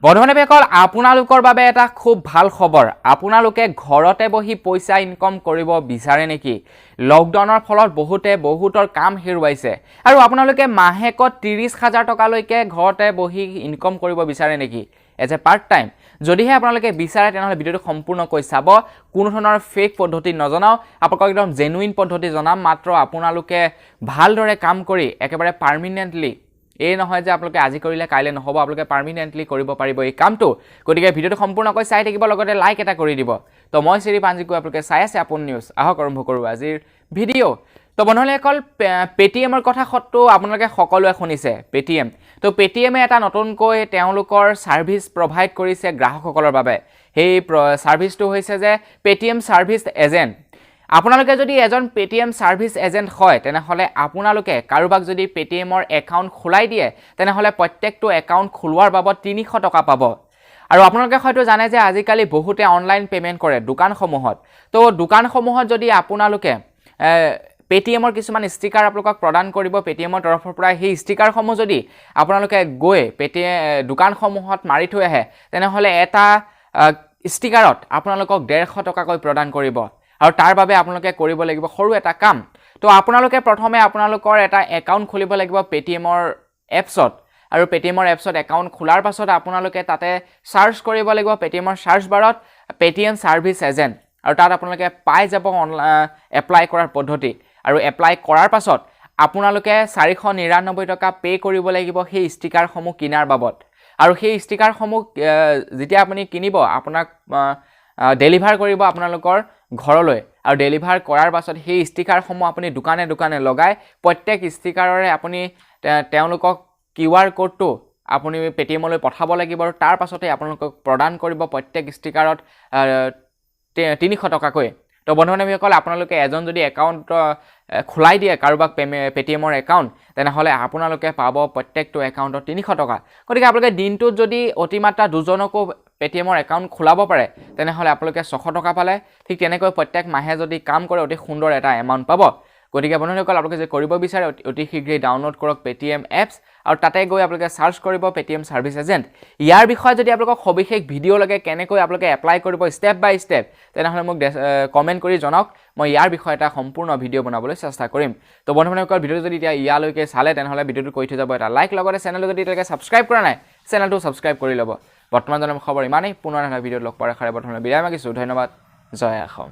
বন্ধুসকল আপোনালোকৰ বাবে এটা খুব ভাল খবৰ আপোনালোকে ঘৰতে বহি পইচা ইনকাম কৰিব বিচাৰে নেকি লকডাউনৰ ফলত বহুতৰ কাম হেৰুৱাইছে আৰু আপোনালোকে মাহেকত ৩০,০০০ টকালৈকে ঘৰতে বহি ইনকাম কৰিব বিচাৰে নেকি এজ এ পাৰ্ট টাইম যদিহে আপোনালোকে বিচাৰে তেনেহলে ভিডিওটো সম্পূৰ্ণকৈ চাব কোনো ধৰণৰ ফেক পদ্ধতি নজনাও আপোনাক একদম জেনুইন পদ্ধতি জনাম মাত্ৰ আপোনালোকে ভালদৰে কাম কৰি একেবাৰে পাৰ্মানেন্টলি এই নহয় যে আপোনালোকে আজি কৰিলে কাইলে নহব আপোনালোকে পাৰ্মানেন্টলি কৰিব পাৰিব এই কামটো গতিকে ভিডিওটো সম্পূৰ্ণকৈ চাই থাকিব লগতে লাইক এটা কৰি দিব তো মই শ্ৰী পাঞ্জিকু আপোনালোকে চাই আছে আপোন নিউজ আহক আৰম্ভ কৰো আজিৰ ভিডিও তো বন্ধুসকল পেটিএমৰ কথা খটটো আপোনালোকে সকলোৱে শুনিছে পেটিএম তো পেটিএমে এটা নতুনকৈ তেওঁলোকৰ সাৰ্ভিস প্ৰভাইড কৰিছে গ্ৰাহকসকলৰ বাবে সেই সাৰ্ভিসটো হৈছে যে পেটিএম সাৰ্ভিস এজেন্ট আপোনালোকে যদি এজন পেটিএম সাৰ্ভিস এজেন্ট হয় তেনেহলে আপোনালোকে কাৰোবাক যদি পেটিএমৰ একাউণ্ট খোলাই দিয়ে তেনেহলে প্ৰত্যেকটো একাউণ্ট খোলোৱাৰ বাবদ ৩০০ টকা পাব আৰু আপোনালোকে হয়তো জানে যে আজিকালি বহুতে অনলাইন পেমেন্ট কৰে দোকানসমূহত তো দোকানসমূহত যদি আপোনালোকে পেটিএমৰ কিছুমান ষ্টিকাৰ আপোনালোকক প্ৰদান কৰিব পেটিএমৰ তৰফৰ পৰা সেই ষ্টিকাৰসমূহ যদি আপোনালোকে গৈ দোকানসমূহত মাৰি থৈ আহে তেনেহলে এটা ষ্টিকাৰত আপোনালোকক ১৫০ টকাকৈ প্ৰদান কৰিব আৰু তাৰ বাবে আপোনালোকে কৰিব লাগিব সৰু এটা কাম তো আপোনালোকে প্ৰথমে আপোনালোকৰ এটা একাউণ্ট খুলিব লাগিব পেটিএমৰ এপছত আৰু পেটিএমৰ এপছত একাউণ্ট খোলাৰ পাছত আপোনালোকে তাতে সাৰ্চ কৰিব লাগিব পেটিএমৰ সাৰ্চ বাৰত পেটিএম সাৰ্ভিস এজেন্ট আৰু তাত আপোনালোকে পাই যাব এপ্লাই কৰাৰ পদ্ধতি আৰু এপ্লাই কৰাৰ পাছত আপোনালোকে ৪৯৯ টকা পে কৰিব লাগিব সেই ষ্টিকাৰসমূহ কিনাৰ বাবদ আৰু সেই ষ্টিকাৰসমূহ যেতিয়া আপুনি কিনিব আপোনাক ডেলিভাৰ কৰিব আপোনালোকৰ ঘৰলৈ আৰু ডেলিভাৰ কৰাৰ পাছত সেই ষ্টিকাৰসমূহ আপুনি দোকানে লগাই প্ৰত্যেক ষ্টিকাৰৰে আপুনি তেওঁলোকক কিউআৰ কোডটো আপুনি পেটিএমলৈ পঠাব লাগিব আৰু তাৰ পাছতে আপোনালোকক প্ৰদান কৰিব প্ৰত্যেক ষ্টিকাৰত ৩০০ টকাকৈ তো বন্ধুসকল আপোনালোকে এজন যদি একাউণ্ট খোলাই দিয়ে কাৰোবাক পেটিএমৰ একাউণ্ট তেনেহলে আপোনালোকে পাব প্ৰত্যেকটো একাউণ্টত ৩০০ টকা গতিকে আপোনালোকে দিনটোত যদি অতিমাত্ৰা দুজনকো পেটিএমৰ একাউণ্ট খোলাব পাৰে তেনেহলে আপোনালোকে ৬০০ টকা পালে ঠিক তেনেকৈ প্ৰত্যেক মাহে যদি কাম কৰে অতি সুন্দৰ এটা এমাউণ্ট পাব গতিকে বন্ধুসকল আপোনালোকে যে কৰিব বিচাৰে অতি শীঘ্ৰেই ডাউনলোড কৰক পেটিএম এপছ আৰু তাতে গৈ আপোনালোকে সাৰ্চ কৰিব পেটিএম সাৰ্ভিস এজেন্ট ইয়াৰ বিষয়ে যদি আপোনালোকক সবিশেষ ভিডিও লাগে কেনেকৈ আপোনালোকে এপ্লাই কৰিব ষ্টেপ বাই ষ্টেপ তেনেহলে মোক কমেন্ট কৰি জনাওক মই ইয়াৰ বিষয়ে এটা সম্পূৰ্ণ ভিডিও বনাবলৈ চেষ্টা কৰিম তো বন্ধুসকল ভিডিওটো যদি এতিয়া ইয়ালৈকে চালে তেনেহলে ভিডিওটো কৰি থৈ যাব এটা লাইক লগতে চেনেলটো যদি এতিয়ালৈকে সাবস্ক্ৰাইব কৰা নাই চেনেলটো সাবস্ক্ৰাইব কৰি ল'ব বৰ্তমান জনম খবৰ ইমানেই পুনৰ এটা ভিডিওত লগ পোৱাৰ আশাৰে প্ৰথমে বিদায় মাগিছোঁ ধন্যবাদ জয় অসম